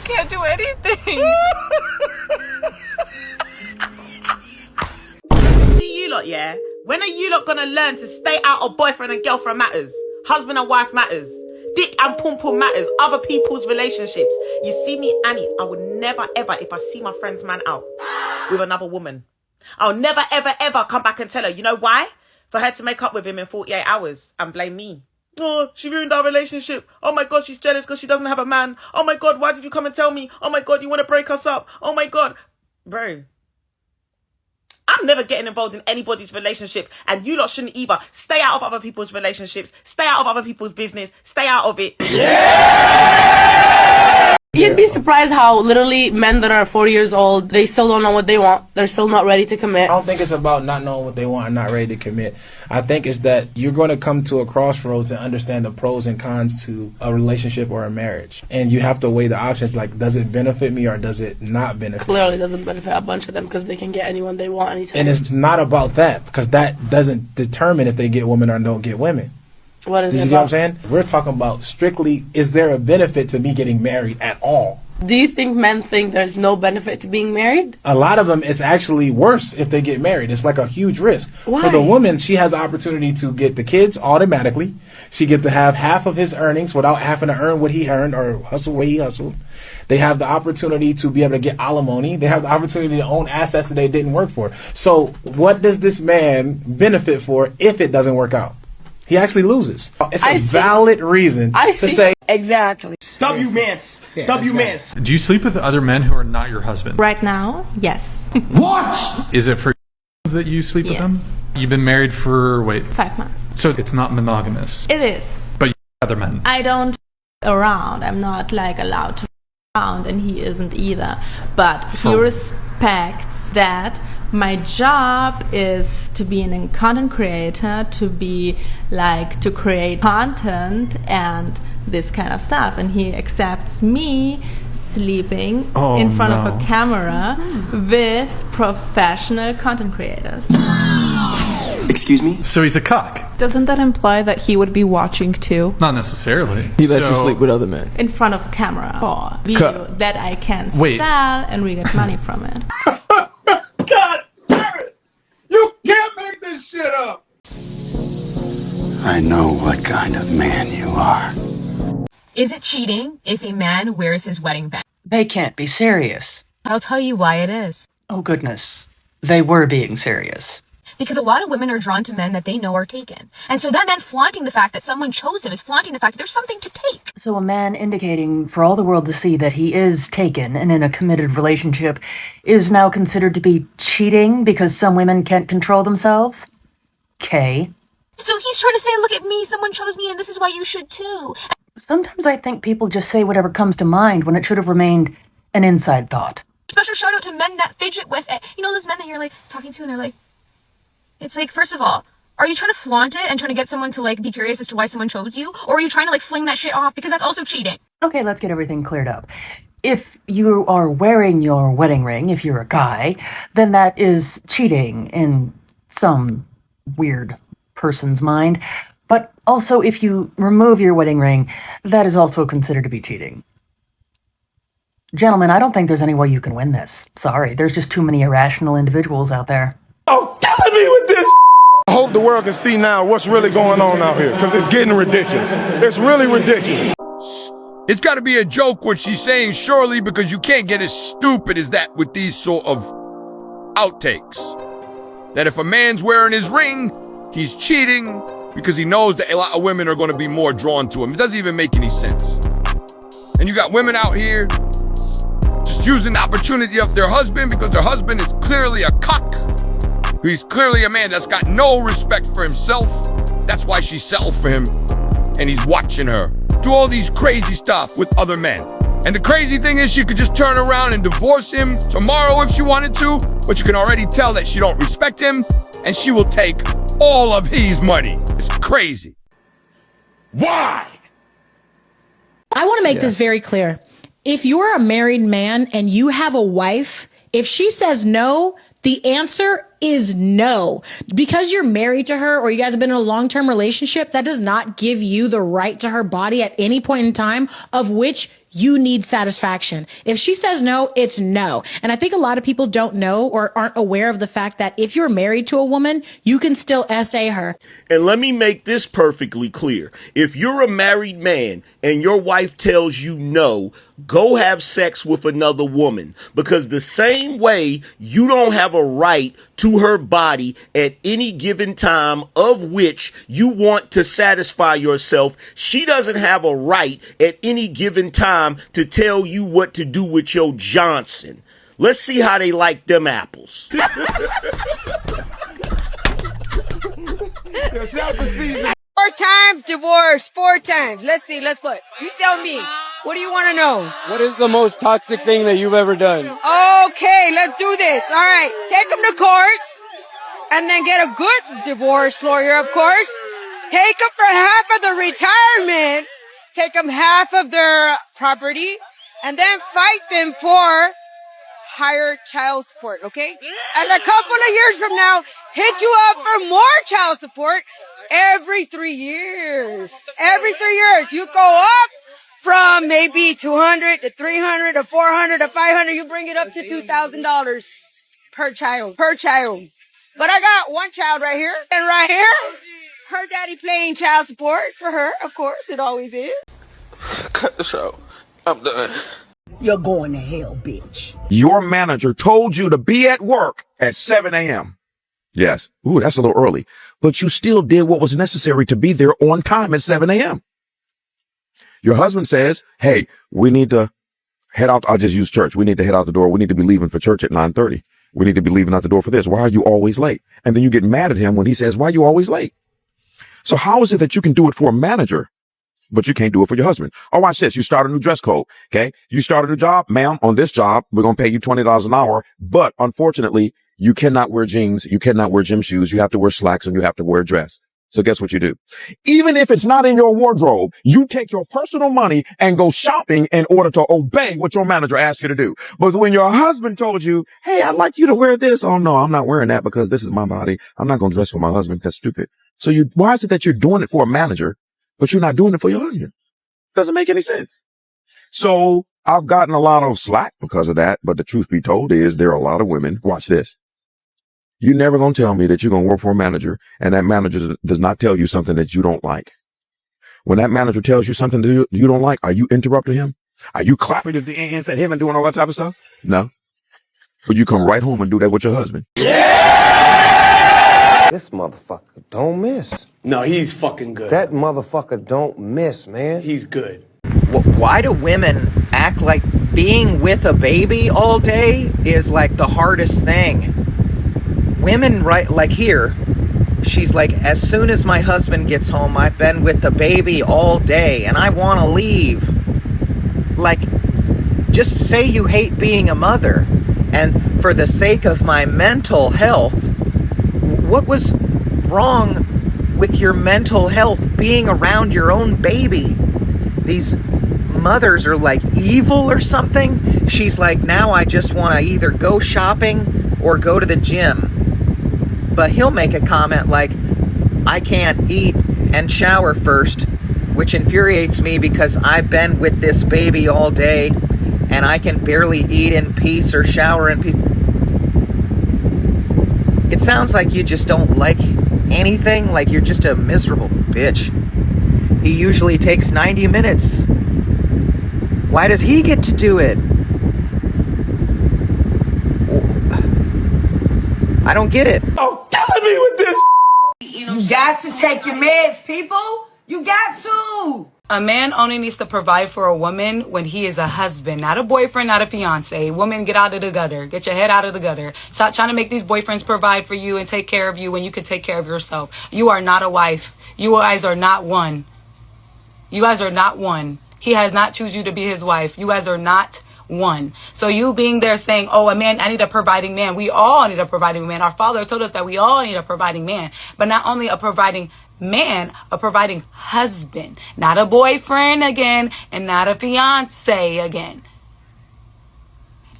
just can't do anything. See you lot, yeah? When are you lot gonna learn to stay out of boyfriend and girlfriend matters? Husband and wife matters. Dick and pum pum matters. Other people's relationships. You see me, Annie, I would never ever, if I see my friend's man out with another woman, I'll never ever ever come back and tell her. You know why? For her to make up with him in 48 hours and blame me. Oh, she ruined our relationship. Oh my God, she's jealous because she doesn't have a man. Oh my God, why did you come and tell me? Oh my God, you want to break us up? Oh my God. Bro, I'm never getting involved in anybody's relationship, and you lot shouldn't either. Stay out of other people's relationships. Stay out of other people's business. Stay out of it. Yeah! You'd be surprised how literally men that are 40 years old, they still don't know what they want. They're still not ready to commit. I don't think it's about not knowing what they want and not ready to commit. I think it's that you're going to come to a crossroads and understand the pros and cons to a relationship or a marriage. And you have to weigh the options, like, does it benefit me or does it not benefit me? Clearly doesn't benefit a bunch of them because they can get anyone they want anytime. And it's not about that, because that doesn't determine if they get women or don't get women. What is it about? You get what I'm saying? We're talking about strictly, is there a benefit to me getting married at all? Do you think men think there's no benefit to being married? A lot of them, it's actually worse if they get married. It's like a huge risk. Why? For the woman, she has the opportunity to get the kids automatically. She gets to have half of his earnings without having to earn what he earned or hustle what he hustled. They have the opportunity to be able to get alimony. They have the opportunity to own assets that they didn't work for. So what does this man benefit for if it doesn't work out? He actually loses. It's a valid reason to say... Exactly. W-mans. Yeah, W-mans. Do you sleep with other men who are not your husband? Right now, yes. What? Is it for that you sleep with them? You've been married for, 5 months. So it's not monogamous? It is. But you other men? I don't around. I'm not like allowed to around, and he isn't either. But he respects that my job is to be a content creator, to be like to create content and this kind of stuff, and he accepts me sleeping in front of a camera with professional content creators. Excuse me? So he's a cock? Doesn't that imply that he would be watching too? Not necessarily. He lets you sleep with other men? In front of camera. Or video that I can sell and we get money from it. God damn it! You can't make this shit up! I know what kind of man you are. Is it cheating if a man wears his wedding band? They can't be serious. I'll tell you why it is. Oh, goodness. They were being serious. Because a lot of women are drawn to men that they know are taken. And so that man flaunting the fact that someone chose him is flaunting the fact that there's something to take. So a man indicating for all the world to see that he is taken and in a committed relationship is now considered to be cheating because some women can't control themselves? Okay. So he's trying to say, look at me, someone chose me, and this is why you should too. Sometimes I think people just say whatever comes to mind when it should have remained an inside thought. Special shout out to men that fidget with it. You know those men that you're like talking to and they're like, it's like, first of all, are you trying to flaunt it and trying to get someone to like be curious as to why someone chose you? Or are you trying to like fling that shit off? Because that's also cheating. Okay, let's get everything cleared up. If you are wearing your wedding ring, if you're a guy, then that is cheating in some weird person's mind. But also, if you remove your wedding ring, that is also considered to be cheating. Gentlemen, I don't think there's any way you can win this. Sorry, there's just too many irrational individuals out there. Oh, killing me with this. I hope the world can see now what's really going on out here, because it's getting ridiculous. It's really ridiculous. It's got to be a joke what she's saying, surely, because you can't get as stupid as that with these sort of outtakes. That if a man's wearing his ring, he's cheating because he knows that a lot of women are going to be more drawn to him. It doesn't even make any sense. And you got women out here just using the opportunity of their husband because their husband is clearly a cock. He's clearly a man that's got no respect for himself. That's why she settled for him. And he's watching her do all these crazy stuff with other men. And the crazy thing is she could just turn around and divorce him tomorrow if she wanted to, but you can already tell that she don't respect him and she will take all of his money. It's crazy. Why? I want to make this very clear. If you're a married man and you have a wife, if she says no, the answer is no. Because you're married to her or you guys have been in a long-term relationship, that does not give you the right to her body at any point in time of which you need satisfaction. If she says no, it's no. And I think a lot of people don't know or aren't aware of the fact that if you're married to a woman, you can still SA her. And let me make this perfectly clear. If you're a married man and your wife tells you no, go have sex with another woman. Because the same way you don't have a right to her body at any given time of which you want to satisfy yourself, she doesn't have a right at any given time to tell you what to do with your Johnson. Let's see how they like them apples. Four times divorce, 4 times. Let's see, let's put. You tell me. What do you want to know? What is the most toxic thing that you've ever done? Okay, let's do this. All right, take them to court and then get a good divorce lawyer, of course. Take them for half of the retirement. Take them half of their property and then fight them for higher child support, okay? And a couple of years from now, hit you up for more child support every 3 years. Every 3 years, you go up from maybe 200 to 300 to 400 to 500. You bring it up to $2,000 per child, But I got one child right here, and right here, her daddy paying child support for her. Of course, it always is. Cut the show. I'm done. You're going to hell, bitch. Your manager told you to be at work at 7 a.m. Yes. Ooh, that's a little early. But you still did what was necessary to be there on time at 7 a.m. Your husband says, hey, we need to head out. I'll just use church. We need to head out the door. We need to be leaving for church at 9:30. We need to be leaving out the door for this. Why are you always late? And then you get mad at him when he says, why are you always late? So how is it that you can do it for a manager, but you can't do it for your husband? Oh, watch this. You start a new dress code. Okay. You start a new job, ma'am. On this job, we're going to pay you $20 an hour. But unfortunately, you cannot wear jeans. You cannot wear gym shoes. You have to wear slacks and you have to wear a dress. So guess what you do? Even if it's not in your wardrobe, you take your personal money and go shopping in order to obey what your manager asked you to do. But when your husband told you, hey, I'd like you to wear this. Oh, no, I'm not wearing that because this is my body. I'm not going to dress for my husband. That's stupid. So why is it that you're doing it for a manager, but you're not doing it for your husband? Doesn't make any sense. So I've gotten a lot of slack because of that. But the truth be told is there are a lot of women. Watch this. You're never going to tell me that you're going to work for a manager and that manager does not tell you something that you don't like. When that manager tells you something that you don't like, are you interrupting him? Are you clapping at the hands at him and doing all that type of stuff? No. But you come right home and do that with your husband. Yeah! This motherfucker don't miss. No, he's fucking good. That motherfucker don't miss, man. He's good. Why do women act like being with a baby all day is like the hardest thing? Women, right, like here, she's like, as soon as my husband gets home, I've been with the baby all day and I want to leave. Like, just say you hate being a mother. And for the sake of my mental health, what was wrong with your mental health being around your own baby? These mothers are like evil or something. She's like, now I just want to either go shopping or go to the gym. But he'll make a comment like, I can't eat and shower first, which infuriates me because I've been with this baby all day and I can barely eat in peace or shower in peace. It sounds like you just don't like anything, like you're just a miserable bitch. He usually takes 90 minutes. Why does he get to do it? I don't get it. Oh, killing me with this. You got to take your meds, people. You got to. A man only needs to provide for a woman when he is a husband, not a boyfriend, not a fiance. Woman, get out of the gutter. Get your head out of the gutter. Stop trying to make these boyfriends provide for you and take care of you when you can take care of yourself. You are not a wife. You guys are not one. You guys are not one. He has not chosen you to be his wife. You guys are not one. So you being there saying, oh, a man, I need a providing man. We all need a providing man. Our father told us that we all need a providing man, but not only a providing man, a providing husband, not a boyfriend again, and not a fiance again.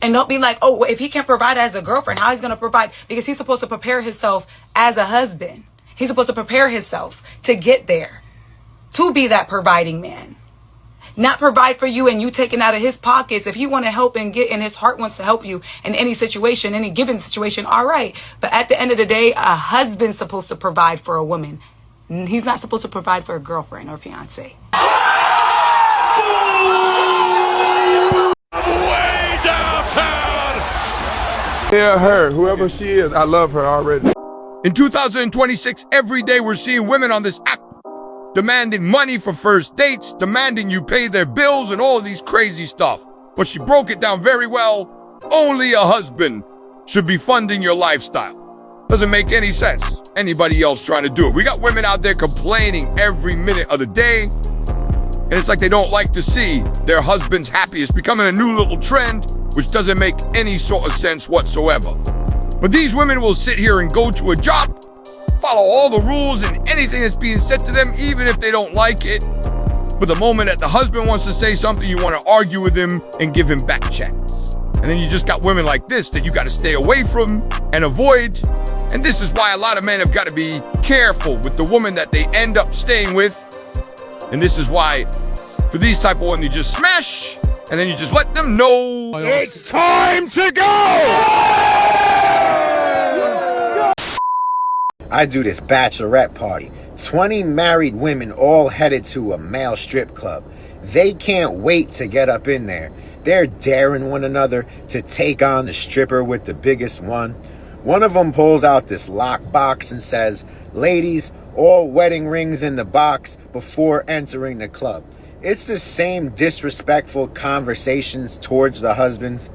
And don't be like, oh, well, if he can't provide as a girlfriend, how he's going to provide? Because he's supposed to prepare himself as a husband. He's supposed to prepare himself to get there, to be that providing man. not provide for you and you taking out of his pockets. If he want to help and get in his heart wants to help you in any situation, any given situation, all right. But at the end of the day, a husband's supposed to provide for a woman. He's not supposed to provide for a girlfriend or fiance. Yeah, her, whoever she is, I love her already. In 2026, every day we're seeing women on this app demanding money for first dates, demanding you pay their bills and all of these crazy stuff. But she broke it down very well. Only a husband should be funding your lifestyle. Doesn't make any sense. Anybody else trying to do it. We got women out there complaining every minute of the day. And it's like they don't like to see their husbands happy. It's becoming a new little trend, which doesn't make any sort of sense whatsoever. But these women will sit here and go to a job, follow all the rules and anything that's being said to them, even if they don't like it. But the moment that the husband wants to say something, you want to argue with him and give him back check. And then you just got women like this that you got to stay away from and avoid. And this is why a lot of men have got to be careful with the woman that they end up staying with. And this is why for these type of women, you just smash and then you just let them know it's time to go. I do this bachelorette party. 20 married women all headed to a male strip club. They can't wait to get up in there. They're daring one another to take on the stripper with the biggest one. One of them pulls out this lockbox and says, "Ladies, all wedding rings in the box before entering the club." It's the same disrespectful conversations towards the husbands.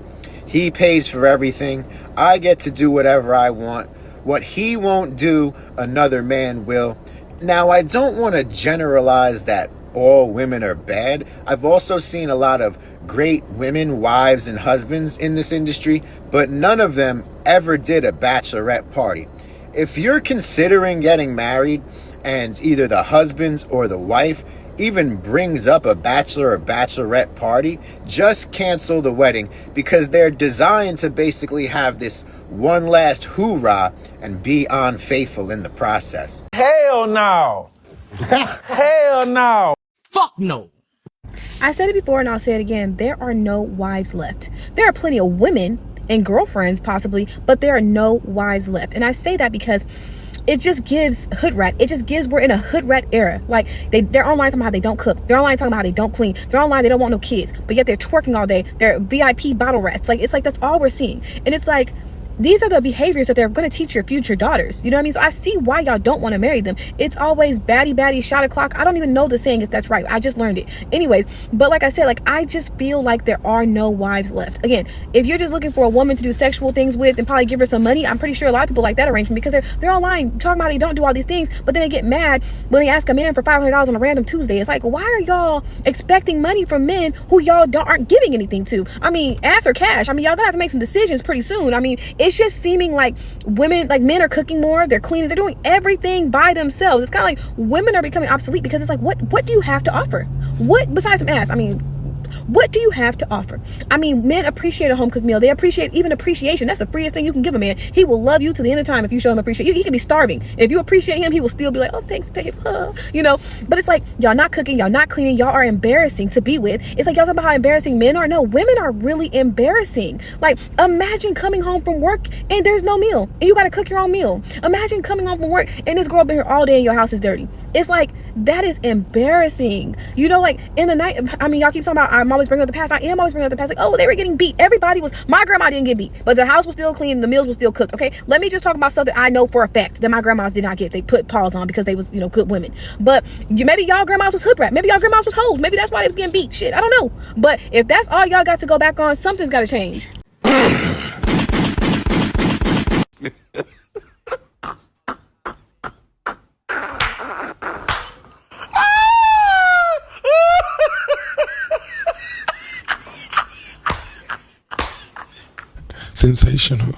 He pays for everything. I get to do whatever I want. What he won't do, another man will. Now, I don't want to generalize that all women are bad. I've also seen a lot of great women, wives, and husbands in this industry, but none of them ever did a bachelorette party. If you're considering getting married and either the husband or the wife even brings up a bachelor or bachelorette party, just cancel the wedding, because they're designed to basically have this one last hoorah and be unfaithful in the process. Hell no. Hell no. Fuck no. I said it before and I'll say it again. There are no wives left. There are plenty of women and girlfriends possibly, but there are no wives left. And I say that because it just gives hood rat. It just gives, we're in a hood rat era. Like they're online talking about how they don't cook. They're online talking about how they don't clean. They're online, they don't want no kids, but yet they're twerking all day. They're VIP bottle rats. Like, it's like, that's all we're seeing. And it's like, these are the behaviors that they're going to teach your future daughters. You know what I mean? So I see why y'all don't want to marry them. It's always baddie, shot o'clock. I don't even know the saying if that's right. I just learned it. Anyways, but like I said, like, I just feel like there are no wives left. Again, if you're just looking for a woman to do sexual things with and probably give her some money, I'm pretty sure a lot of people like that arrangement, because they're online talking about they don't do all these things, but then they get mad when they ask a man for $500 on a random Tuesday. It's like, why are y'all expecting money from men who y'all aren't giving anything to? I mean, ass or cash. I mean, y'all gonna have to make some decisions pretty soon. I mean, it's just seeming like women, like men are cooking more, they're cleaning, they're doing everything by themselves. It's kind of like women are becoming obsolete, because it's like, what do you have to offer? What besides some ass? I mean, what do you have to offer? I mean, men appreciate a home cooked meal. They appreciate even appreciation. That's the freest thing you can give a man. He will love you to the end of time if you show him appreciation. He can be starving. If you appreciate him, he will still be like, "Oh, thanks, babe." You know, but it's like, y'all not cooking, y'all not cleaning, y'all are embarrassing to be with. It's like, y'all talk about how embarrassing men are. No, women are really embarrassing. Like, imagine coming home from work and there's no meal and you got to cook your own meal. Imagine coming home from work and this girl been here all day and your house is dirty. It's like, that is embarrassing. You know, like in the night, I mean, y'all keep talking about, I'm always bringing up the past. I am always bringing up the past. Like, oh, they were getting beat. Everybody was, my grandma didn't get beat, but the house was still clean. The meals were still cooked. Okay. Let me just talk about stuff that I know for a fact that my grandmas did not get. They put paws on because they was, you know, good women. But maybe y'all grandmas was hood rat. Maybe y'all grandmas was hoes. Maybe that's why they was getting beat. Shit, I don't know. But if that's all y'all got to go back on, something's got to change. Sensational.